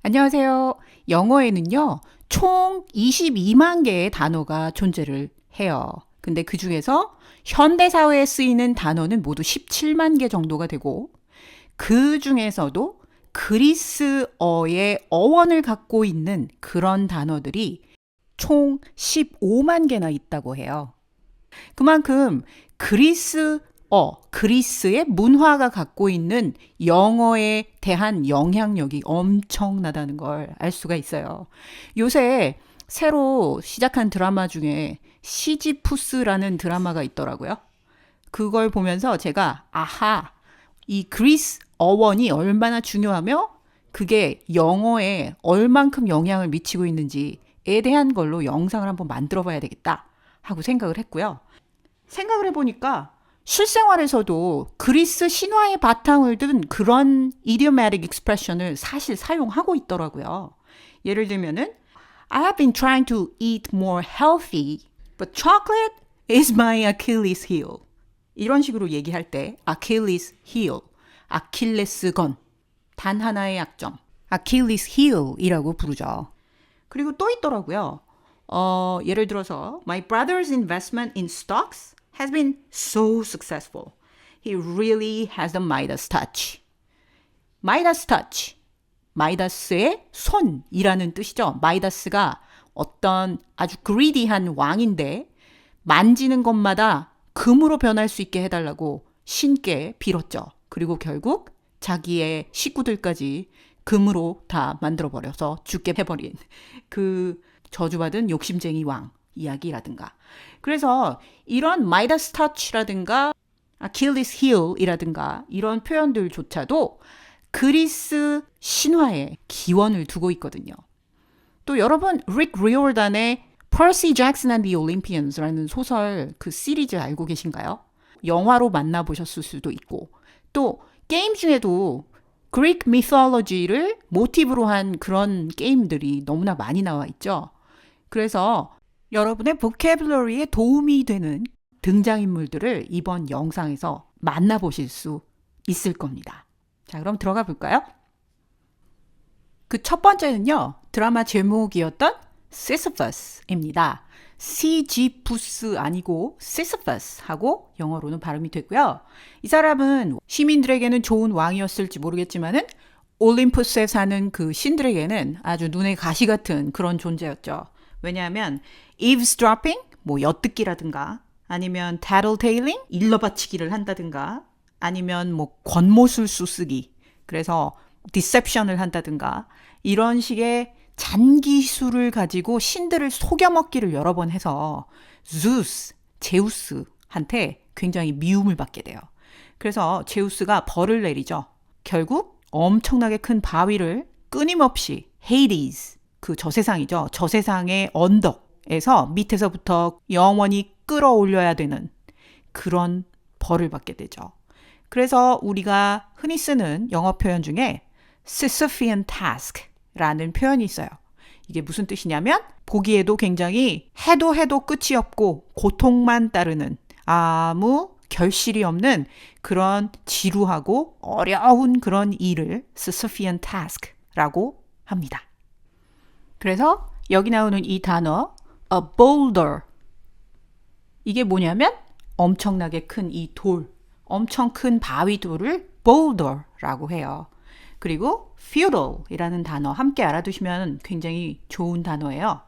안녕하세요. 영어에는요, 총 22만 개의 단어가 존재를 해요. 근데 그 중에서 현대사회에 쓰이는 단어는 모두 17만 개 정도가 되고, 그 중에서도 그리스어의 어원을 갖고 있는 그런 단어들이 총 15만 개나 있다고 해요. 그만큼 그리스의 문화가 갖고 있는 영어에 대한 영향력이 엄청나다는 걸 알 수가 있어요. 요새 새로 시작한 드라마 중에 시지푸스라는 드라마가 있더라고요. 그걸 보면서 제가 이 그리스 어원이 얼마나 중요하며 그게 영어에 얼만큼 영향을 미치고 있는지에 대한 걸로 영상을 한번 만들어 봐야 되겠다 하고 생각을 했고요. 생각을 해보니까 실생활에서도 그리스 신화의 바탕을 둔 그런 idiomatic expression을 사실 사용하고 있더라고요. 예를 들면은 I have been trying to eat more healthy, but chocolate is my Achilles heel. 이런 식으로 얘기할 때 Achilles heel, 아킬레스건, 단 하나의 약점, Achilles heel이라고 부르죠. 그리고 또 있더라고요. 예를 들어서 My brother's investment in stocks has been so successful. He really has the Midas touch. Midas touch. 마이다스의 손이라는 뜻이죠. 마이다스가 어떤 아주 그리디한 왕인데 만지는 것마다 금으로 변할 수 있게 해달라고 신께 빌었죠. 그리고 결국 자기의 식구들까지 금으로 다 만들어버려서 죽게 해버린 그 저주받은 욕심쟁이 왕 이야기라든가. 그래서 이런 마이다스 터치라든가 아킬리스 힐이라든가 이런 표현들조차도 그리스 신화에 기원을 두고 있거든요. 또 여러분 릭 리올단의 Percy Jackson and the Olympians라는 소설 그 시리즈 알고 계신가요? 영화로 만나보셨을 수도 있고 또 게임 중에도 그리크 미톨로지를 모티브로 한 그런 게임들이 너무나 많이 나와 있죠. 그래서 여러분의 보캐블러리에 도움이 되는 등장인물들을 이번 영상에서 만나보실 수 있을 겁니다. 자, 그럼 들어가 볼까요? 그 첫 번째는요, 드라마 제목이었던 시시퍼스입니다. 시지푸스 아니고 시시퍼스하고 영어로는 발음이 됐고요. 이 사람은 시민들에게는 좋은 왕이었을지 모르겠지만은 올림푸스에 사는 그 신들에게는 아주 눈에 가시 같은 그런 존재였죠. 왜냐하면 eavesdropping, 뭐 엿듣기라든가 아니면 tattletailing, 일러바치기를 한다든가 아니면 뭐 권모술수 쓰기, 그래서 디셉션을 한다든가 이런 식의 잔기술을 가지고 신들을 속여먹기를 여러 번 해서 제우스한테 굉장히 미움을 받게 돼요. 그래서 제우스가 벌을 내리죠. 결국 엄청나게 큰 바위를 끊임없이 헤이디스, 그 저세상이죠. 저세상의 언덕에서 밑에서부터 영원히 끌어올려야 되는 그런 벌을 받게 되죠. 그래서 우리가 흔히 쓰는 영어 표현 중에 Sisyphean task라는 표현이 있어요. 이게 무슨 뜻이냐면 보기에도 굉장히 해도 끝이 없고 고통만 따르는 아무 결실이 없는 그런 지루하고 어려운 그런 일을 Sisyphean task라고 합니다. 그래서 여기 나오는 이 단어 a boulder, 이게 뭐냐면 엄청나게 큰 이 돌, 엄청 큰 바위 돌을 boulder라고 해요. 그리고 feudal이라는 단어 함께 알아두시면 굉장히 좋은 단어예요.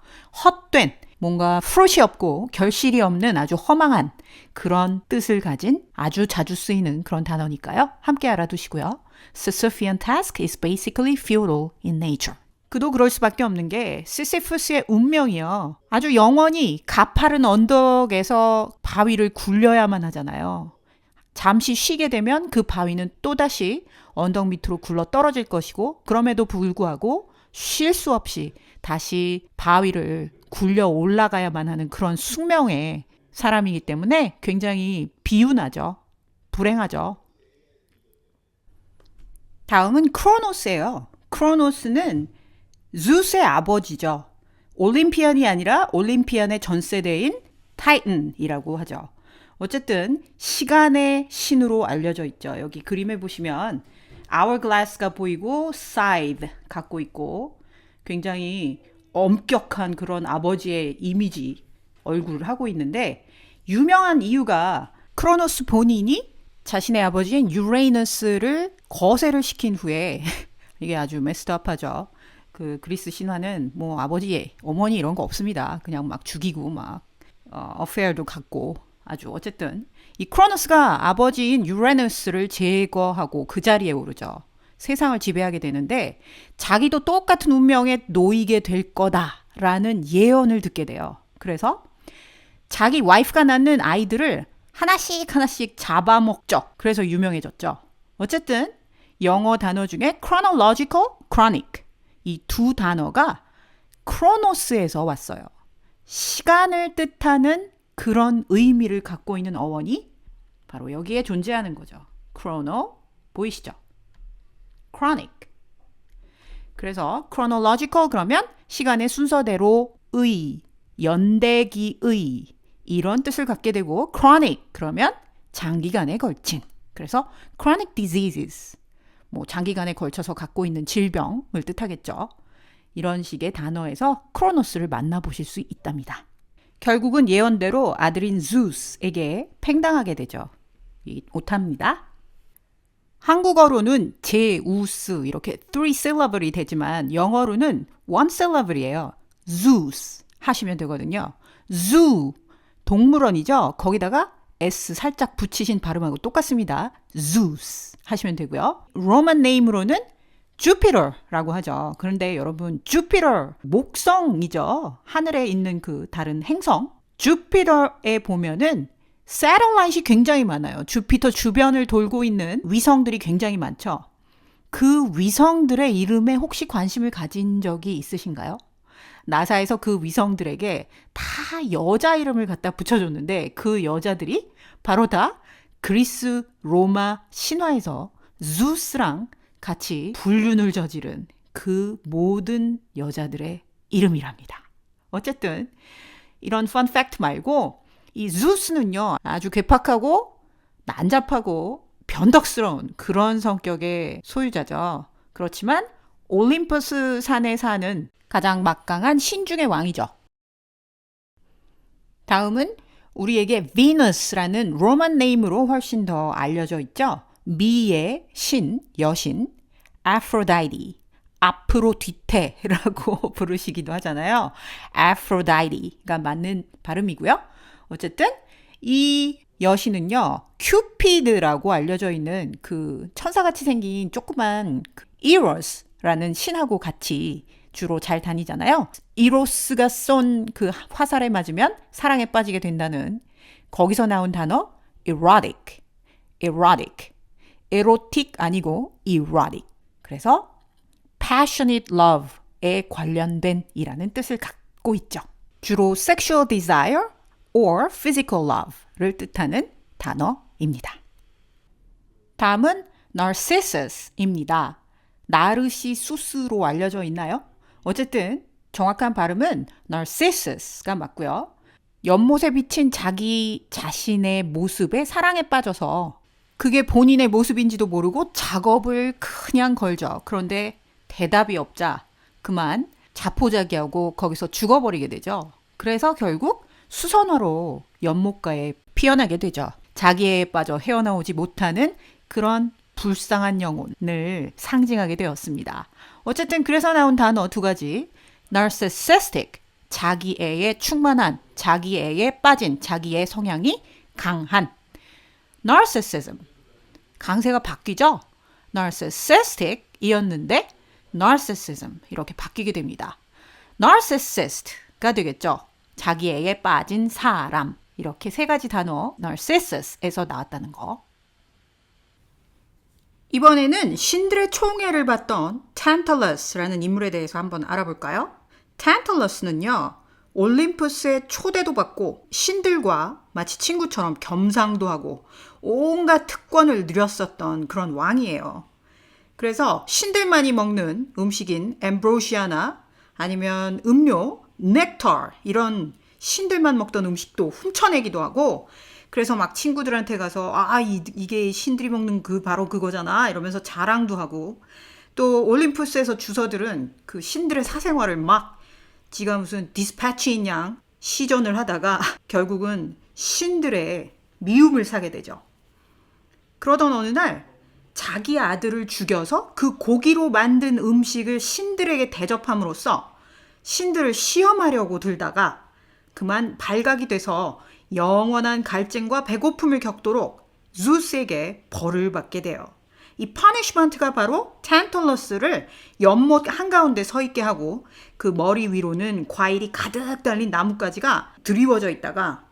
헛된, 뭔가 fruit이 없고 결실이 없는 아주 허망한 그런 뜻을 가진 아주 자주 쓰이는 그런 단어니까요. 함께 알아두시고요. Sisyphean task is basically feudal in nature. 그도 그럴 수밖에 없는 게 시시푸스의 운명이요. 아주 영원히 가파른 언덕에서 바위를 굴려야만 하잖아요. 잠시 쉬게 되면 그 바위는 또다시 언덕 밑으로 굴러 떨어질 것이고 그럼에도 불구하고 쉴 수 없이 다시 바위를 굴려 올라가야만 하는 그런 숙명의 사람이기 때문에 굉장히 비운하죠. 불행하죠. 다음은 크로노스예요. 크로노스는 zeus의 아버지죠. 올림피안이 아니라 올림피안의 전세대인 타이탄이라고 하죠. 어쨌든 시간의 신으로 알려져 있죠. 여기 그림에 보시면 hourglass가 보이고 scythe 갖고 있고 굉장히 엄격한 그런 아버지의 이미지 얼굴을 하고 있는데 유명한 이유가 크로노스 본인이 자신의 아버지인 유레이너스를 거세를 시킨 후에 이게 아주 메스드업하죠. 그 그리스 신화는 뭐 아버지, 어머니 이런 거 없습니다. 그냥 막 죽이고 막 어페어도 갖고 아주 어쨌든 이 크로노스가 아버지인 유레너스를 제거하고 그 자리에 오르죠. 세상을 지배하게 되는데 자기도 똑같은 운명에 놓이게 될 거다라는 예언을 듣게 돼요. 그래서 자기 와이프가 낳는 아이들을 하나씩 하나씩 잡아먹죠. 그래서 유명해졌죠. 어쨌든 영어 단어 중에 chronological, chronic 이 두 단어가 크로노스에서 왔어요. 시간을 뜻하는 그런 의미를 갖고 있는 어원이 바로 여기에 존재하는 거죠. chrono 보이시죠? chronic. 그래서 chronological 그러면 시간의 순서대로의, 연대기의 이런 뜻을 갖게 되고 chronic 그러면 장기간에 걸친. 그래서 chronic diseases 뭐 장기간에 걸쳐서 갖고 있는 질병을 뜻하겠죠. 이런 식의 단어에서 크로노스를 만나보실 수 있답니다. 결국은 예언대로 아들인 zeus에게 팽당하게 되죠. 이 오타입니다. 한국어로는 제우스 이렇게 3syllable이 되지만 영어로는 1syllable이에요. zeus 하시면 되거든요. zoo 동물원이죠. 거기다가 S 살짝 붙이신 발음하고 똑같습니다. zeus 하시면 되고요. 로만 네임으로는 주피터라고 하죠. 그런데 여러분 주피터 목성이죠. 하늘에 있는 그 다른 행성. 주피터에 보면은 새텔라이트이 굉장히 많아요. 주피터 주변을 돌고 있는 위성들이 굉장히 많죠. 그 위성들의 이름에 혹시 관심을 가진 적이 있으신가요? 나사에서 그 위성들에게 다 여자 이름을 갖다 붙여줬는데 그 여자들이 바로 다 그리스 로마 신화에서 zeus랑 같이 불륜을 저지른 그 모든 여자들의 이름이랍니다. 어쨌든 이런 펀 팩트 말고 이 zeus는요 아주 괴팍하고 난잡하고 변덕스러운 그런 성격의 소유자죠. 그렇지만 올림퍼스 산에 사는 가장 막강한 신 중의 왕이죠. 다음은 우리에게 비너스라는 로만 네임으로 훨씬 더 알려져 있죠. 미의 신, 여신, 아프로다이티, 아프로디테라고 부르시기도 하잖아요. 아프로다이티가 맞는 발음이고요. 어쨌든 이 여신은요, 큐피드라고 알려져 있는 그 천사같이 생긴 조그만 이로스라는 신하고 같이 주로 잘 다니잖아요. 이로스가 쏜 그 화살에 맞으면 사랑에 빠지게 된다는 거기서 나온 단어 erotic, erotic, erotic 아니고 erotic. 그래서 passionate love에 관련된 이라는 뜻을 갖고 있죠. 주로 sexual desire or physical love를 뜻하는 단어입니다. 다음은 narcissus입니다. 나르시수스로 알려져 있나요? 어쨌든 정확한 발음은 narcissus가 맞고요. 연못에 비친 자기 자신의 모습에 사랑에 빠져서 그게 본인의 모습인지도 모르고 작업을 그냥 걸죠. 그런데 대답이 없자 그만 자포자기하고 거기서 죽어버리게 되죠. 그래서 결국 수선화로 연못가에 피어나게 되죠. 자기애에 빠져 헤어나오지 못하는 그런 불쌍한 영혼을 상징하게 되었습니다. 어쨌든 그래서 나온 단어 두 가지. narcissistic, 자기애에 충만한, 자기애에 빠진, 자기의 성향이 강한. narcissism, 강세가 바뀌죠. narcissistic이었는데 narcissism 이렇게 바뀌게 됩니다. narcissist가 되겠죠. 자기애에 빠진 사람. 이렇게 세 가지 단어 narcissus에서 나왔다는 거. 이번에는 신들의 총애를 받던 탄탈러스라는 인물에 대해서 한번 알아볼까요? 탄탈러스는요, 올림푸스의 초대도 받고 신들과 마치 친구처럼 겸상도 하고 온갖 특권을 누렸었던 그런 왕이에요. 그래서 신들만이 먹는 음식인 엠브로시아나 아니면 음료, 넥터 이런 신들만 먹던 음식도 훔쳐내기도 하고 그래서 막 친구들한테 가서 이게 신들이 먹는 그 바로 그거잖아 이러면서 자랑도 하고, 또 올림푸스에서 주서들은 그 신들의 사생활을 막 지가 무슨 디스패치인 양 시전을 하다가 결국은 신들의 미움을 사게 되죠. 그러던 어느 날 자기 아들을 죽여서 그 고기로 만든 음식을 신들에게 대접함으로써 신들을 시험하려고 들다가 그만 발각이 돼서 영원한 갈증과 배고픔을 겪도록 주스에게 벌을 받게 돼요. 이 퍼니시먼트가 바로 탄탈러스를 연못 한가운데 서 있게 하고 그 머리 위로는 과일이 가득 달린 나뭇가지가 드리워져 있다가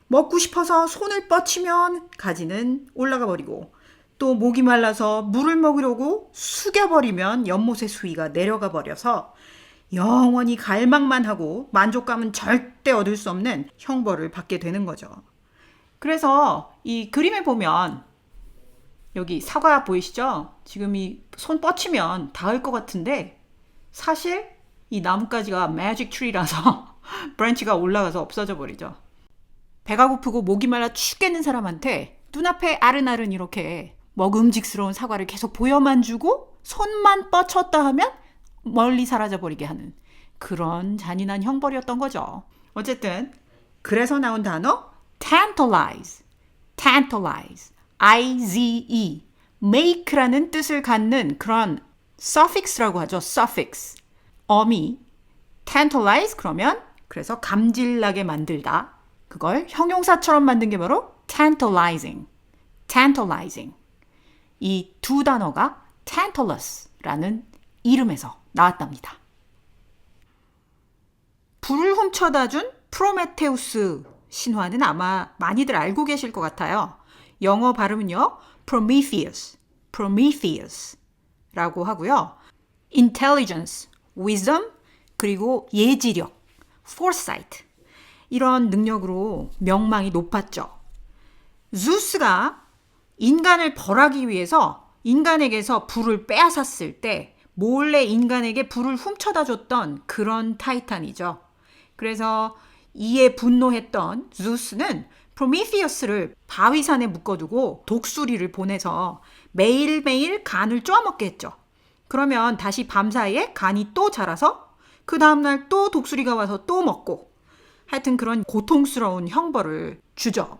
먹고 싶어서 손을 뻗치면 가지는 올라가 버리고, 또 목이 말라서 물을 먹으려고 숙여버리면 연못의 수위가 내려가 버려서 영원히 갈망만 하고 만족감은 절대 얻을 수 없는 형벌을 받게 되는 거죠. 그래서 이 그림에 보면 여기 사과 보이시죠? 지금 이 손 뻗치면 닿을 것 같은데 사실 이 나뭇가지가 매직 트리라서 브랜치가 올라가서 없어져 버리죠. 배가 고프고 목이 말라 죽겠는 사람한테 눈앞에 아른아른 이렇게 먹음직스러운 사과를 계속 보여만 주고 손만 뻗쳤다 하면 멀리 사라져버리게 하는 그런 잔인한 형벌이었던 거죠. 어쨌든 그래서 나온 단어 tantalize, tantalize, I-Z-E, make라는 뜻을 갖는 그런 suffix라고 하죠. suffix, 어미 tantalize 그러면 그래서 감질나게 만들다, 그걸 형용사처럼 만든 게 바로 tantalizing, tantalizing. 이 두 단어가 tantalus라는 이름에서 나왔답니다. 불을 훔쳐다 준 프로메테우스 신화는 아마 많이들 알고 계실 것 같아요. 영어 발음은요, Prometheus, Prometheus라고 하고요. Intelligence, Wisdom, 그리고 예지력, Foresight, 이런 능력으로 명망이 높았죠. 주스가 인간을 벌하기 위해서 인간에게서 불을 빼앗았을 때 몰래 인간에게 불을 훔쳐다 줬던 그런 타이탄이죠. 그래서 이에 분노했던 주스는 프로미테우스를 바위산에 묶어두고 독수리를 보내서 매일매일 간을 쪼아먹게 했죠. 그러면 다시 밤사이에 간이 또 자라서 그 다음날 또 독수리가 와서 또 먹고, 하여튼 그런 고통스러운 형벌을 주죠.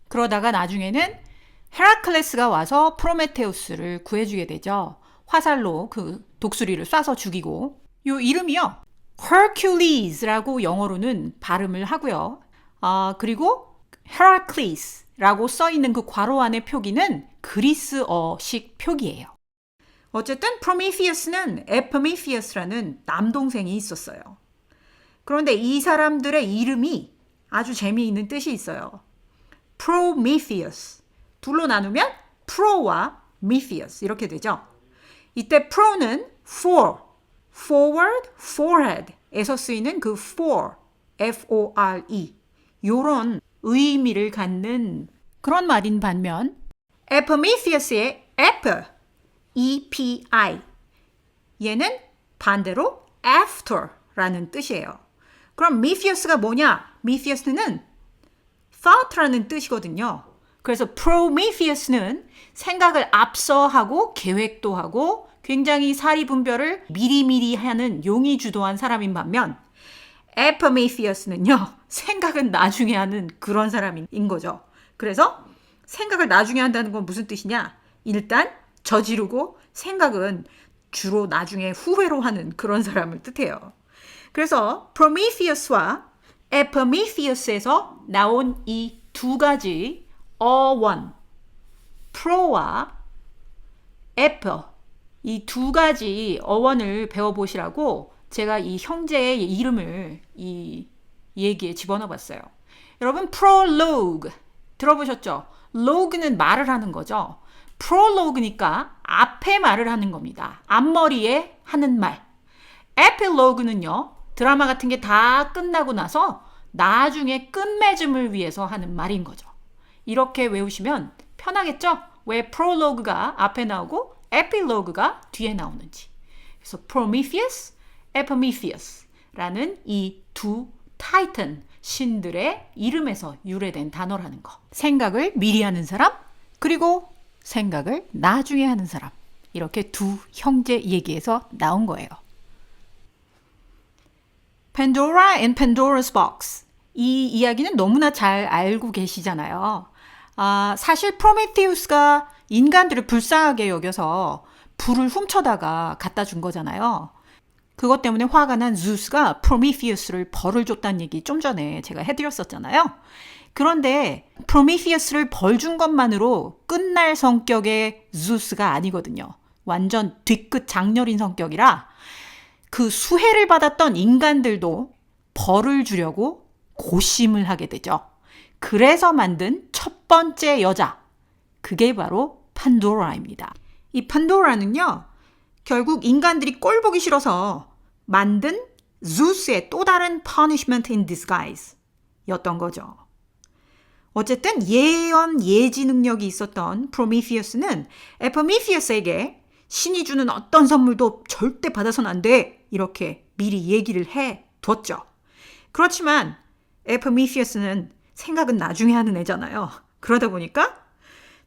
그러다가 나중에는 헤라클레스가 와서 프로메테우스를 구해주게 되죠. 화살로 그 독수리를 쏴서 죽이고, 요 이름이요, Hercules라고 영어로는 발음을 하고요. 그리고 헤라클레스라고 써있는 그 괄호 안의 표기는 그리스어식 표기예요. 어쨌든 프로미테우스는 에피메테우스라는 남동생이 있었어요. 그런데 이 사람들의 이름이 아주 재미있는 뜻이 있어요. Prometheus, 둘로 나누면 프로와 미테우스 이렇게 되죠. 이때 프로는 for, forward, forehead에서 쓰이는 그 for, F-O-R-E, 요런 의미를 갖는 그런 말인 반면 에피메테우스의 epi, E-P-I, 얘는 반대로 after라는 뜻이에요. 그럼 미테우스가 뭐냐? 미테우스는 thought라는 뜻이거든요. 그래서 프로미테우스는 생각을 앞서 하고 계획도 하고 굉장히 사리분별을 미리미리 하는 용이 주도한 사람인 반면 에피메테우스는요, 생각은 나중에 하는 그런 사람인 거죠. 그래서 생각을 나중에 한다는 건 무슨 뜻이냐? 일단 저지르고 생각은 주로 나중에 후회로 하는 그런 사람을 뜻해요. 그래서 프로미테우스와 에피메테우스에서 나온 이 두 가지 어원, 프로와 에피, 이 두 가지 어원을 배워보시라고 제가 이 형제의 이름을 이 얘기에 집어넣어 봤어요. 여러분, 프롤로그 들어보셨죠? 로그는 말을 하는 거죠. 프롤로그니까 앞에 말을 하는 겁니다. 앞머리에 하는 말. 에필로그는요, 드라마 같은 게 다 끝나고 나서 나중에 끝맺음을 위해서 하는 말인 거죠. 이렇게 외우시면 편하겠죠? 왜 프롤로그가 앞에 나오고 에필로그가 뒤에 나오는지. 그래서 Prometheus, Epimetheus라는 이 두 타이탄, 신들의 이름에서 유래된 단어라는 거. 생각을 미리 하는 사람, 그리고 생각을 나중에 하는 사람. 이렇게 두 형제 얘기에서 나온 거예요. Pandora and Pandora's Box. 이 이야기는 너무나 잘 알고 계시잖아요. 사실 프로메테우스가 인간들을 불쌍하게 여겨서 불을 훔쳐다가 갖다 준 거잖아요. 그것 때문에 화가 난 zeus가 프로미테우스를 벌을 줬다는 얘기 좀 전에 제가 해드렸었잖아요. 그런데 프로미테우스를 벌 준 것만으로 끝날 성격의 zeus가 아니거든요. 완전 뒤끝 장렬인 성격이라 그 수혜를 받았던 인간들도 벌을 주려고 고심을 하게 되죠. 그래서 만든 첫 번째 여자, 그게 바로 판도라입니다. 이 판도라는요, 결국 인간들이 꼴 보기 싫어서 만든 zeus의 또 다른 punishment in disguise 였던 거죠. 어쨌든 예언, 예지 능력이 있었던 프로미테우스는 에피메테우스에게 신이 주는 어떤 선물도 절대 받아서는 안 돼, 이렇게 미리 얘기를 해뒀죠. 그렇지만 에피메테우스는 생각은 나중에 하는 애잖아요. 그러다 보니까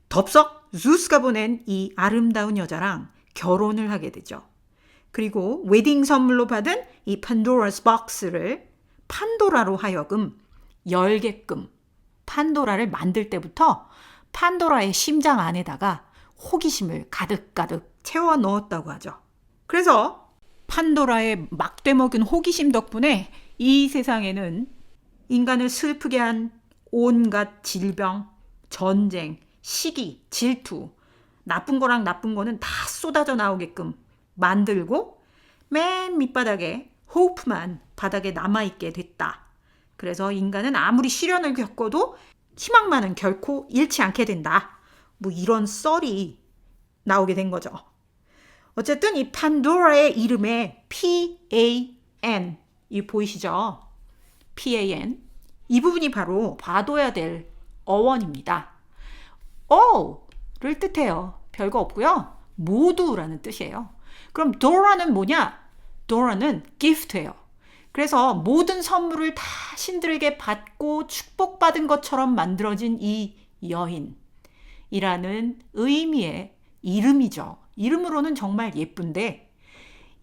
덥석 zeus가 보낸 이 아름다운 여자랑 결혼을 하게 되죠. 그리고 웨딩 선물로 받은 이 판도라's box를 판도라로 하여금 열게끔 판도라를 만들 때부터 판도라의 심장 안에다가 호기심을 가득가득 채워 넣었다고 하죠. 그래서 판도라의 막대 먹은 호기심 덕분에 이 세상에는 인간을 슬프게 한 온갖 질병, 전쟁, 시기, 질투, 나쁜 거랑 나쁜 거는 다 쏟아져 나오게끔 만들고 맨 밑바닥에 호프만 바닥에 남아있게 됐다. 그래서 인간은 아무리 시련을 겪어도 희망만은 결코 잃지 않게 된다. 뭐 이런 썰이 나오게 된 거죠. 어쨌든 이 판도라의 이름에 P-A-N, 이 보이시죠? P-A-N. 이 부분이 바로 봐둬야 될 어원입니다. all를 뜻해요. 별거 없고요. 모두라는 뜻이에요. 그럼 Dora는 뭐냐? Dora는 gift예요. 그래서 모든 선물을 다 신들에게 받고 축복받은 것처럼 만들어진 이 여인이라는 의미의 이름이죠. 이름으로는 정말 예쁜데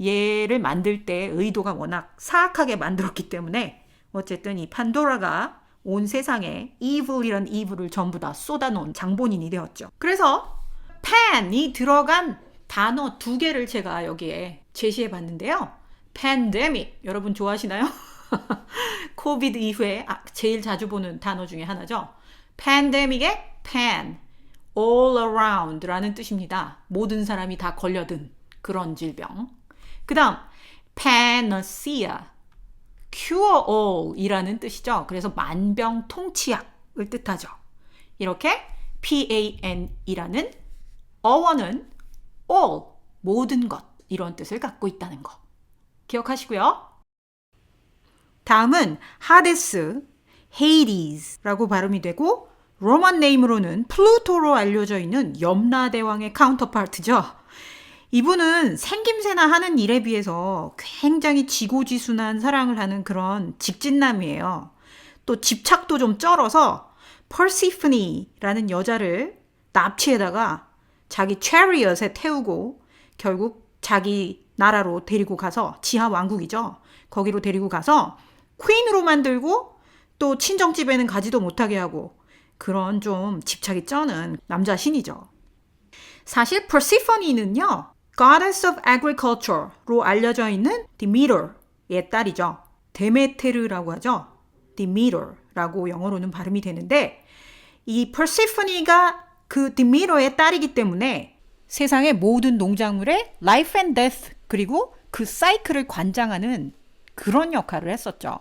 얘를 만들 때 의도가 워낙 사악하게 만들었기 때문에 어쨌든 이 판도라가 온 세상에 evil이란 evil을 전부 다 쏟아놓은 장본인이 되었죠. 그래서 pan이 들어간 단어 두 개를 제가 여기에 제시해 봤는데요. pandemic, 여러분 좋아하시나요? 코비드 이후에 제일 자주 보는 단어 중에 하나죠. pandemic의 pan, all around라는 뜻입니다. 모든 사람이 다 걸려든 그런 질병. 그 다음 panacea, cure all이라는 뜻이죠. 그래서 만병통치약을 뜻하죠. 이렇게 PAN이라는 어원은 all, 모든 것, 이런 뜻을 갖고 있다는 거 기억하시고요. 다음은 하데스, 헤이디스라고 발음이 되고 로만 네임으로는 플루토로 알려져 있는 염라대왕의 카운터파트죠. 이분은 생김새나 하는 일에 비해서 굉장히 지고지순한 사랑을 하는 그런 직진남이에요. 또 집착도 좀 쩔어서 퍼시포니라는 여자를 납치에다가 자기 체리엇에 태우고 결국 자기 나라로 데리고 가서, 지하 왕국이죠. 거기로 데리고 가서 퀸으로 만들고 또 친정집에는 가지도 못하게 하고 그런 좀 집착이 쩌는 남자 신이죠. 사실 퍼시포니는요, Goddess of Agriculture로 알려져 있는 디미터의 딸이죠. 데메테르라고 하죠. 디미터라고 영어로는 발음이 되는데 이 퍼시포니가 그 디미터의 딸이기 때문에 세상의 모든 농작물의 life and death 그리고 그 사이클을 관장하는 그런 역할을 했었죠.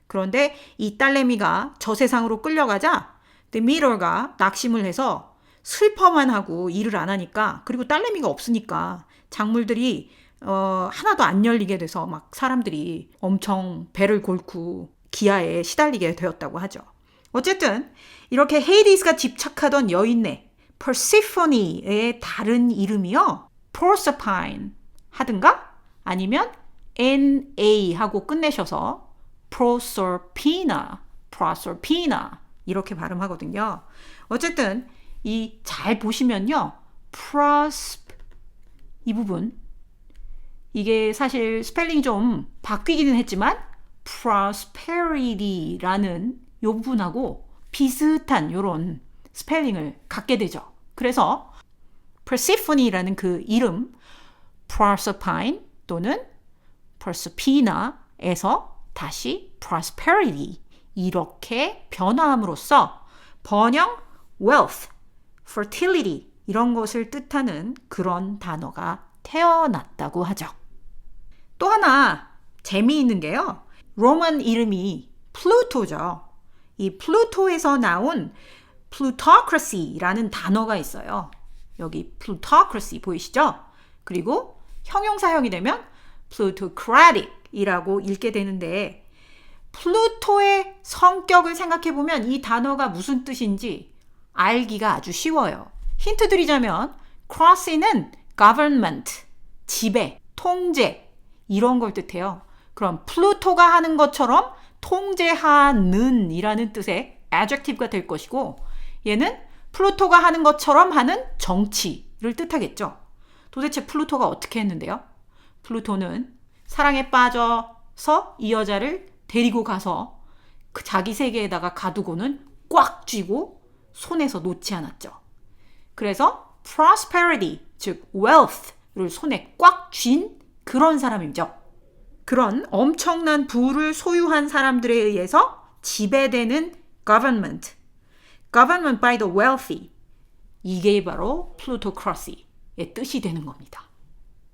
그런데 이 딸내미가 저 세상으로 끌려가자 디미터가 낙심을 해서 슬퍼만 하고 일을 안 하니까, 그리고 딸내미가 없으니까 작물들이 하나도 안 열리게 돼서 막 사람들이 엄청 배를 골고 기아에 시달리게 되었다고 하죠. 어쨌든 이렇게 헤이디스가 집착하던 여인네 퍼시포니의 다른 이름이요, Proserpine 하든가 아니면 NA 하고 끝내셔서 proserpina 이렇게 발음하거든요. 어쨌든 이 잘 보시면요. 이 부분 이게 사실 스펠링이 좀 바뀌기는 했지만 prosperity라는 이 부분하고 비슷한 이런 스펠링을 갖게 되죠. 그래서 Persephone라는 그 이름 Proserpine 또는 Proserpina에서 다시 prosperity 이렇게 변화함으로써 번영 wealth, fertility 이런 것을 뜻하는 그런 단어가 태어났다고 하죠. 또 하나 재미있는 게요. 로만 이름이 플루토죠. 이 플루토에서 나온 plutocracy라는 단어가 있어요. 여기 plutocracy 보이시죠? 그리고 형용사형이 되면 plutocratic이라고 읽게 되는데 플루토의 성격을 생각해보면 이 단어가 무슨 뜻인지 알기가 아주 쉬워요. 힌트 드리자면 cross는 government, 지배, 통제 이런 걸 뜻해요. 그럼 플루토가 하는 것처럼 통제하는 이라는 뜻의 adjective가 될 것이고 얘는 플루토가 하는 것처럼 하는 정치를 뜻하겠죠. 도대체 플루토가 어떻게 했는데요? 플루토는 사랑에 빠져서 이 여자를 데리고 가서 그 자기 세계에다가 가두고는 꽉 쥐고 손에서 놓지 않았죠. 그래서 prosperity, 즉 wealth를 손에 꽉 쥔 그런 사람이죠. 그런 엄청난 부를 소유한 사람들에 의해서 지배되는 government by the wealthy 이게 바로 plutocracy의 뜻이 되는 겁니다.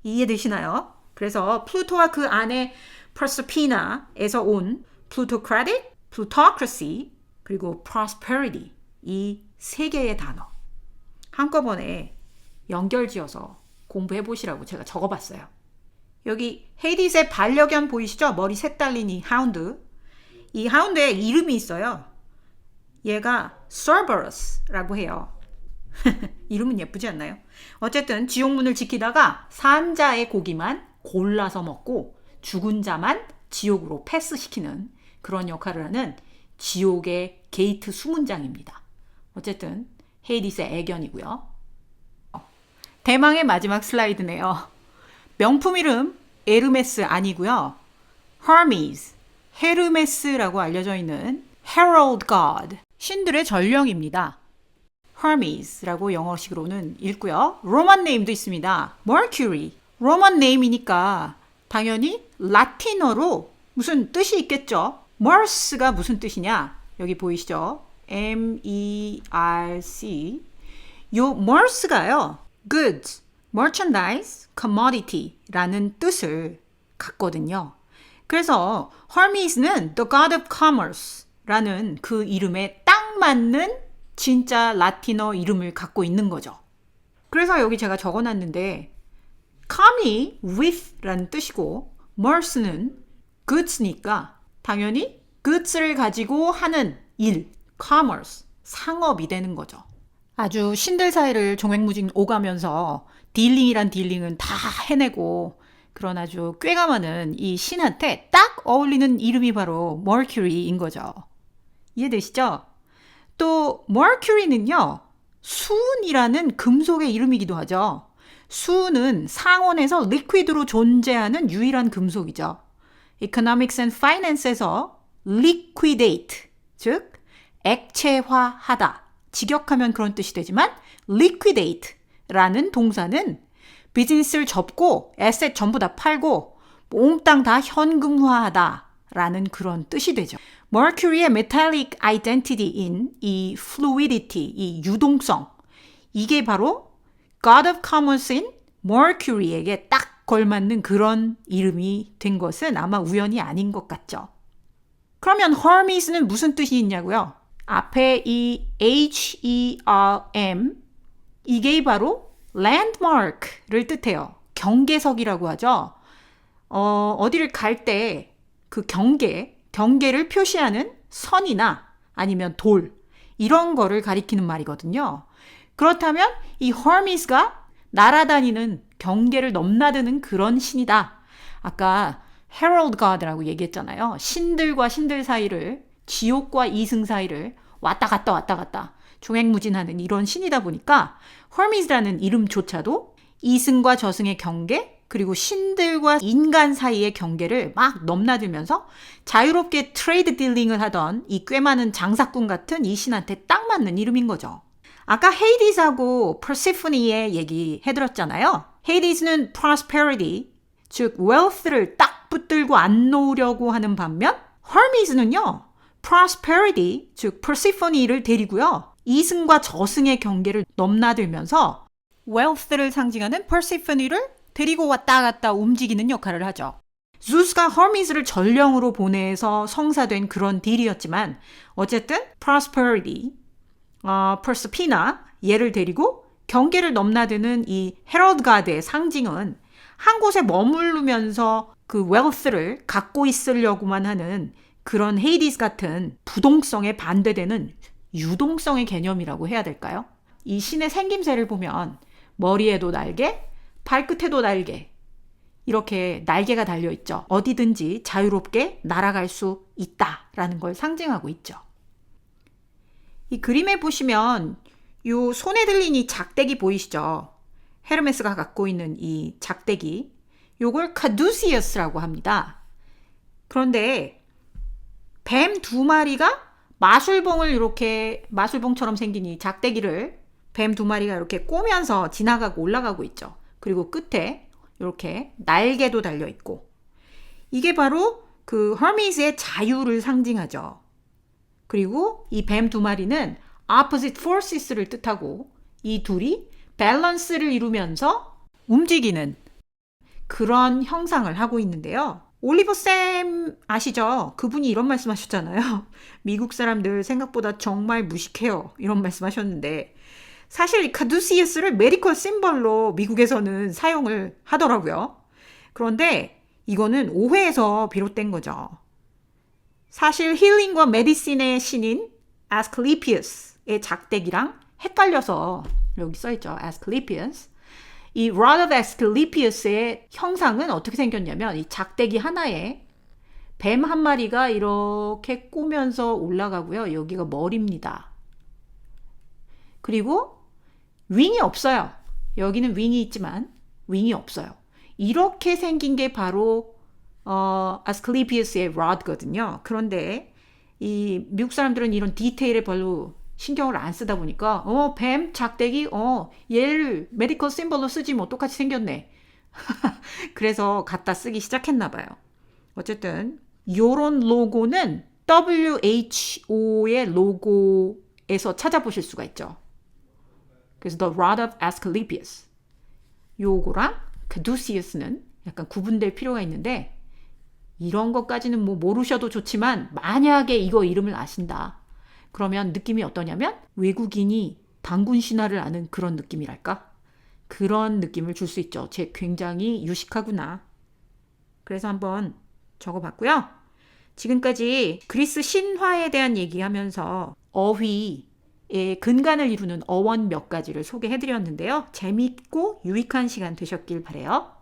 이해되시나요? 그래서 플루토와 그 안에 Proserpina에서 온 plutocratic, plutocracy 그리고 prosperity 이 세 개의 단어 한꺼번에 연결지어서 공부해 보시라고 제가 적어봤어요. 여기 헤이디스의 반려견 보이시죠? 머리 셋 달린 이 하운드. 이 하운드에 이름이 있어요. 얘가 Cerberus라고 해요. 이름은 예쁘지 않나요? 어쨌든 지옥문을 지키다가 산자의 고기만 골라서 먹고 죽은 자만 지옥으로 패스시키는 그런 역할을 하는 지옥의 게이트 수문장입니다. 어쨌든 헤이디스의 애견이고요. 대망의 마지막 슬라이드네요. 명품 이름 에르메스 아니고요. Hermes, 헤르메스라고 알려져 있는 Herald God, 신들의 전령입니다. Hermes라고 영어식으로는 읽고요. 로만 네임도 있습니다. Mercury, 로만 네임이니까 당연히 라틴어로 무슨 뜻이 있겠죠. Mers가 무슨 뜻이냐? 여기 보이시죠? M-E-R-C. 요 Mers가요. Goods, merchandise, commodity라는 뜻을 갖거든요. 그래서 Hermes는 the god of commerce라는 그 이름에 딱 맞는 진짜 라틴어 이름을 갖고 있는 거죠. 그래서 여기 제가 적어놨는데 com이 with라는 뜻이고 merce는 goods니까 당연히 goods를 가지고 하는 일, commerce, 상업이 되는 거죠. 아주 신들 사이를 종횡무진 오가면서 딜링이란 딜링은 다 해내고 그런 아주 꾀가 많은 이 신한테 딱 어울리는 이름이 바로 Mercury인 거죠. 이해되시죠? 또 Mercury는요. 수은이라는 금속의 이름이기도 하죠. 수은은 상온에서 리퀴드로 존재하는 유일한 금속이죠. Economics and Finance에서 liquidate, 즉 액체화하다, 직역하면 그런 뜻이 되지만 liquidate라는 동사는 비즈니스를 접고 에셋 전부 다 팔고 몽땅 다 현금화하다라는 그런 뜻이 되죠. Mercury의 metallic identity인 이 fluidity, 이 유동성, 이게 바로 God of Commerce인 Mercury에게 딱 걸맞는 그런 이름이 된 것은 아마 우연이 아닌 것 같죠. 그러면 Hermes는 무슨 뜻이 있냐고요? 앞에 이 HERM 이게 바로 landmark를 뜻해요. 경계석이라고 하죠. 어디를 갈 때 그 경계를 표시하는 선이나 아니면 돌 이런 거를 가리키는 말이거든요. 그렇다면 이 Hermes가 날아다니는 경계를 넘나드는 그런 신이다. 아까 herald god라고 얘기했잖아요. 신들과 신들 사이를, 지옥과 이승 사이를 왔다 갔다 왔다 갔다 종횡무진하는 이런 신이다 보니까 Hermes라는 이름조차도 이승과 저승의 경계, 그리고 신들과 인간 사이의 경계를 막 넘나들면서 자유롭게 트레이드 딜링을 하던 이 꽤 많은 장사꾼 같은 이 신한테 딱 맞는 이름인 거죠. 아까 헤이디스하고 퍼시포니의 얘기 해드렸잖아요. 헤이디스는 prosperity, 즉 wealth를 딱 붙들고 안 놓으려고 하는 반면 Hermes는요, prosperity, 즉 퍼시포니를 데리고요, 이승과 저승의 경계를 넘나들면서 wealth를 상징하는 퍼시포니를 데리고 왔다 갔다 움직이는 역할을 하죠. zeus가 Hermes를 전령으로 보내서 성사된 그런 딜이었지만 어쨌든 prosperity, 퍼시피나 얘를 데리고 경계를 넘나드는 이 헤럴드 가드의 상징은 한 곳에 머무르면서 그 wealth를 갖고 있으려고만 하는 그런 헤이디스 같은 부동성에 반대되는 유동성의 개념이라고 해야 될까요? 이 신의 생김새를 보면 머리에도 날개, 발끝에도 날개, 이렇게 날개가 달려있죠. 어디든지 자유롭게 날아갈 수 있다라는 걸 상징하고 있죠. 이 그림에 보시면 요 손에 들린 이 작대기 보이시죠? 헤르메스가 갖고 있는 이 작대기, 요걸 카두시어스라고 합니다. 그런데 뱀 두 마리가 마술봉을 이렇게 마술봉처럼 생긴 이 작대기를 뱀 두 마리가 이렇게 꼬면서 지나가고 올라가고 있죠. 그리고 끝에 이렇게 날개도 달려 있고, 이게 바로 그 허미스의 자유를 상징하죠. 그리고 이 뱀 두 마리는 opposite forces를 뜻하고 이 둘이 밸런스를 이루면서 움직이는 그런 형상을 하고 있는데요. 올리버 쌤 아시죠? 그분이 이런 말씀하셨잖아요. 미국 사람들 생각보다 정말 무식해요. 이런 말씀하셨는데 사실 이 카두시우스를 메디컬 심벌로 미국에서는 사용을 하더라고요. 그런데 이거는 오해에서 비롯된 거죠. 사실 힐링과 메디신의 신인 아스클리피우스의 작대기랑 헷갈려서 여기 써있죠. 아스클리피우스. 이 rod of Asclepius의 형상은 어떻게 생겼냐면 이 작대기 하나에 뱀 한 마리가 이렇게 꼬면서 올라가고요. 여기가 머리입니다. 그리고 윙이 없어요. 여기는 윙이 있지만 윙이 없어요. 이렇게 생긴 게 바로 아스클리피우스의 rod거든요. 그런데 이 미국 사람들은 이런 디테일에 별로 신경을 안 쓰다 보니까 뱀 작대기 얘를 메디컬 심벌로 쓰지 뭐 똑같이 생겼네. 그래서 갖다 쓰기 시작했나 봐요. 어쨌든 요런 로고는 WHO의 로고에서 찾아보실 수가 있죠. 그래서 The Rod of Asclepius 요거랑 Caduceus는 약간 구분될 필요가 있는데, 이런 것까지는 뭐 모르셔도 좋지만 만약에 이거 이름을 아신다 그러면 느낌이 어떠냐면 외국인이 단군 신화를 아는 그런 느낌이랄까? 그런 느낌을 줄 수 있죠. 제 굉장히 유식하구나. 그래서 한번 적어봤고요. 지금까지 그리스 신화에 대한 얘기하면서 어휘의 근간을 이루는 어원 몇 가지를 소개해드렸는데요. 재미있고 유익한 시간 되셨길 바라요.